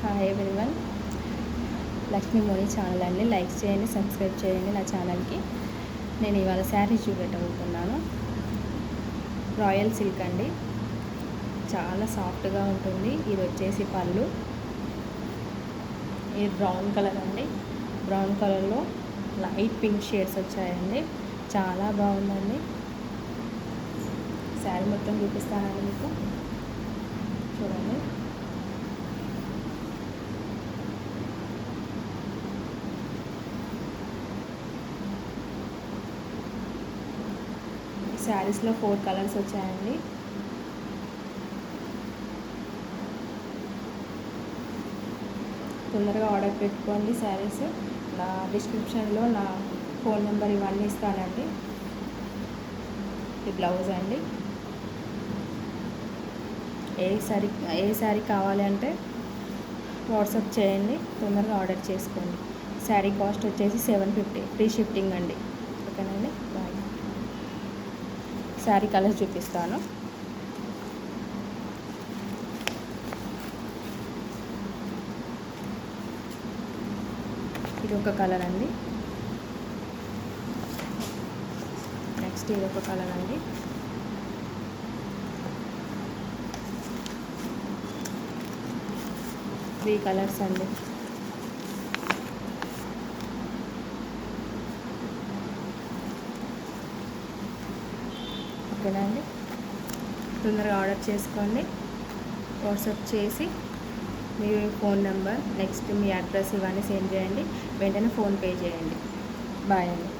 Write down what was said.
Hi everyone, Lakshmi మోని channel అండి. Like చేయండి, subscribe చేయండి నా ఛానల్కి. నేను ఇవాళ శారీ చూపెట్టబోతున్నాను. రాయల్ సిల్క్ అండి, చాలా సాఫ్ట్గా ఉంటుంది. ఇది వచ్చేసి పళ్ళు. ఇది బ్రౌన్ కలర్ అండి. బ్రౌన్ కలర్లో లైట్ పింక్ షేడ్స్ వచ్చాయండి. చాలా బాగుందండి. శారీ మొత్తం చూపిస్తానండి మీకు, చూడండి. శారీస్లో 4 కలర్స్ వచ్చాయండి. తొందరగా ఆర్డర్ పెట్టుకోండి శారీస్. నా డిస్క్రిప్షన్లో నా ఫోన్ నెంబర్ ఇవన్నీ ఇస్తానండి. ఈ బ్లౌజ్ అండి. ఏ శారీ కావాలి అంటే వాట్సాప్ చేయండి, తొందరగా ఆర్డర్ చేసుకోండి. శారీ కాస్ట్ వచ్చేసి 750, ఫ్రీ షిఫ్టింగ్ అండి. ఓకేనండి, బాయ్. శారీ కలర్ చూపిస్తాను. ఇది ఒక కలర్ అండి. నెక్స్ట్ ఇది ఒక కలర్ అండి. త్రీ కలర్స్ అండి. ఓకేనా అండి, తొందరగా ఆర్డర్ చేసుకోండి. వాట్సాప్ చేసి మీ ఫోన్ నెంబర్, నెక్స్ట్ మీ అడ్రస్ ఇవన్నీ సెండ్ చేయండి. వెంటనే ఫోన్పే చేయండి. బాయ్ అండి.